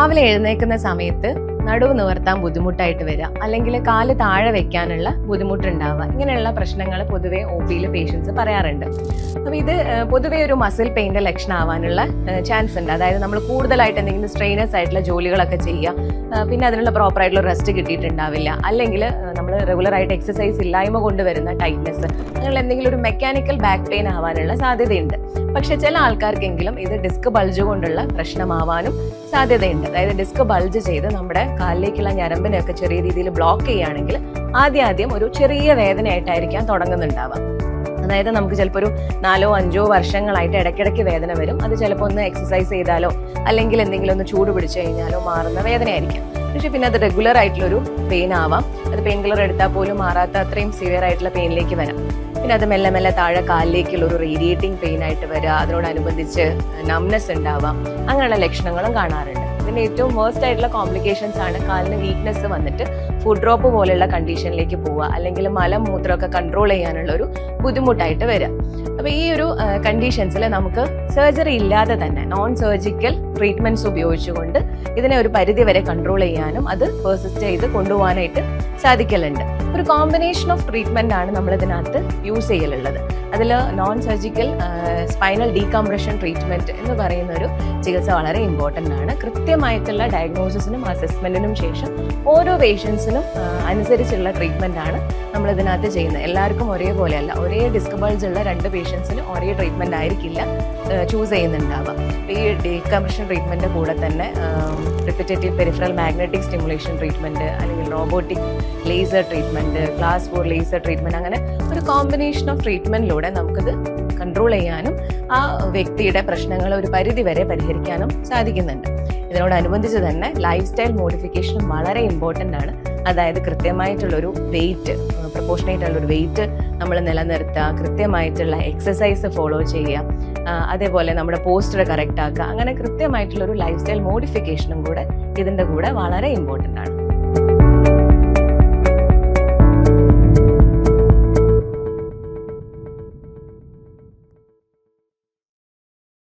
രാവിലെ എഴുന്നേൽക്കുന്ന സമയത്ത് നടുവ് നിവർത്താൻ ബുദ്ധിമുട്ടായിട്ട് വരിക, അല്ലെങ്കിൽ കാല് താഴെ വെക്കാനുള്ള ബുദ്ധിമുട്ടുണ്ടാവുക, ഇങ്ങനെയുള്ള പ്രശ്നങ്ങൾ പൊതുവെ ഒ പിയിൽ പേഷ്യൻസ് പറയാറുണ്ട്. അപ്പോൾ ഇത് പൊതുവേ ഒരു മസിൽ പെയിൻ്റെ ലക്ഷണമാവാനുള്ള ചാൻസ് ഉണ്ട്. അതായത് നമ്മൾ കൂടുതലായിട്ട് എന്തെങ്കിലും സ്ട്രെയിനേഴ്സ് ആയിട്ടുള്ള ജോലികളൊക്കെ ചെയ്യുക, പിന്നെ അതിനുള്ള പ്രോപ്പറായിട്ടുള്ള റെസ്റ്റ് കിട്ടിയിട്ടുണ്ടാവില്ല, അല്ലെങ്കിൽ നമ്മൾ റെഗുലറായിട്ട് എക്സസൈസ് ഇല്ലായ്മ കൊണ്ടുവരുന്ന ടൈറ്റ്നെസ്, അങ്ങനെയുള്ള എന്തെങ്കിലും ഒരു മെക്കാനിക്കൽ ബാക്ക് പെയിൻ ആവാനുള്ള സാധ്യതയുണ്ട്. പക്ഷെ ചില ആൾക്കാർക്കെങ്കിലും ഇത് ഡിസ്ക് ബൾജ് കൊണ്ടുള്ള പ്രശ്നമാവാനും സാധ്യതയുണ്ട്. അതായത് ഡിസ്ക് ബൾജ് ചെയ്ത് നമ്മുടെ കാലിലേക്കുള്ള ഞരമ്പിനെയൊക്കെ ചെറിയ രീതിയിൽ ബ്ലോക്ക് ചെയ്യുകയാണെങ്കിൽ ആദ്യം ഒരു ചെറിയ വേദനയായിട്ടായിരിക്കാം തുടങ്ങുന്നുണ്ടാവുക. അതായത് നമുക്ക് ചിലപ്പോൾ ഒരു 4-5 വർഷങ്ങളായിട്ട് ഇടയ്ക്കിടയ്ക്ക് വേദന വരും. അത് ചിലപ്പോൾ ഒന്ന് എക്സസൈസ് ചെയ്താലോ അല്ലെങ്കിൽ എന്തെങ്കിലും ഒന്ന് ചൂട് പിടിച്ചു കഴിഞ്ഞാലോ മാറുന്ന വേദനയായിരിക്കാം. പക്ഷെ പിന്നെ അത് റെഗുലർ ആയിട്ടുള്ളൊരു പെയിൻ ആവാം. അത് പെയിൻ കില്ലർ എടുത്താൽ പോലും മാറാത്ത അത്രയും സിവിയർ ആയിട്ടുള്ള പെയിനിലേക്ക് വരാം. പിന്നെ അത് മെല്ലെ മെല്ലെ താഴെ കാലിലേക്കുള്ള ഒരു റേഡിയേറ്റിംഗ് പെയിൻ ആയിട്ട് വരിക, അതിനോടനുബന്ധിച്ച് നംനെസ് ഉണ്ടാവാം, അങ്ങനെയുള്ള ലക്ഷണങ്ങളും കാണാറുണ്ട്. ഇതിന് ഏറ്റവും വേഴ്സ്റ്റ് ആയിട്ടുള്ള കോംപ്ലിക്കേഷൻസ് ആണ് കാലിന് വീക്ക്നെസ് വന്നിട്ട് ഫുഡ് ഡ്രോപ്പ് പോലെയുള്ള കണ്ടീഷനിലേക്ക് പോവുക, അല്ലെങ്കിൽ മലം മൂത്രമൊക്കെ കൺട്രോൾ ചെയ്യാനുള്ള ഒരു ബുദ്ധിമുട്ടായിട്ട് വരിക. അപ്പോൾ ഈ ഒരു കണ്ടീഷൻസിൽ നമുക്ക് സർജറി ഇല്ലാതെ തന്നെ നോൺ സർജിക്കൽ ട്രീറ്റ്മെന്റ്സ് ഉപയോഗിച്ചുകൊണ്ട് ഇതിനെ ഒരു പരിധി വരെ കൺട്രോൾ ചെയ്യാനും അത് പെർസിസ്റ്റ് ചെയ്ത് കൊണ്ടുപോകാനായിട്ട് സാധിക്കലുണ്ട്. ഒരു കോമ്പിനേഷൻ ഓഫ് ട്രീറ്റ്മെന്റ് ആണ് നമ്മൾ ഇതിനകത്ത് യൂസ് ചെയ്യലുള്ളത്. അതിൽ non surgical spinal decompression treatment എന്ന് പറയുന്ന ഒരു ചികിത്സ വളരെ ഇമ്പോർട്ടൻ്റ് ആണ്. കൃത്യമായിട്ടുള്ള ഡയഗ്നോസിസിനും അസസ്മെന്റിനും ശേഷം ഓരോ പേഷ്യൻസിനും അനുസരിച്ചുള്ള ട്രീറ്റ്മെന്റ് ആണ് നമ്മൾ ഇതിനകത്ത് ചെയ്യുന്നത്. എല്ലാവർക്കും ഒരേപോലെയല്ല, ഒരേ ഡിസ്ക് ബൾജ് ഉള്ള 2 പേഷ്യൻസിന് ഒരേ ട്രീറ്റ്മെന്റ് ആയിരിക്കില്ല ചൂസ് ചെയ്യുന്നുണ്ടാവുക. ഈ ഡീകംപ്രഷൻ ട്രീറ്റ്മെന്റ് കൂടെ തന്നെ repetitive peripheral magnetic stimulation treatment, അല്ലെങ്കിൽ robotic laser treatment, class 4 laser treatment, അങ്ങനെ ഒരു കോമ്പിനേഷൻ ഓഫ് ട്രീറ്റ്മെന്റിലൂടെ നമുക്കിത് കൺട്രോൾ ചെയ്യാനും ആ വ്യക്തിയുടെ പ്രശ്നങ്ങൾ ഒരു പരിധി വരെ പരിഹരിക്കാനും സാധിക്കുന്നുണ്ട്. ഇതിനോടനുബന്ധിച്ച് തന്നെ ലൈഫ് സ്റ്റൈൽ മോഡിഫിക്കേഷനും വളരെ ഇമ്പോർട്ടൻ്റ് ആണ്. അതായത് കൃത്യമായിട്ടുള്ളൊരു വെയിറ്റ്, പ്രൊപ്പോർഷനേറ്റ് ആയിട്ടുള്ളൊരു വെയിറ്റ് നമ്മൾ നിലനിർത്തുക, കൃത്യമായിട്ടുള്ള എക്സസൈസ് ഫോളോ ചെയ്യുക, അതേപോലെ നമ്മുടെ പോസ്റ്റർ കറക്റ്റ് ആക്കുക, അങ്ങനെ കൃത്യമായിട്ടുള്ളൊരു ലൈഫ് സ്റ്റൈൽ മോഡിഫിക്കേഷനും കൂടെ ഇതിൻ്റെ കൂടെ വളരെ ഇമ്പോർട്ടൻ്റ് ആണ്.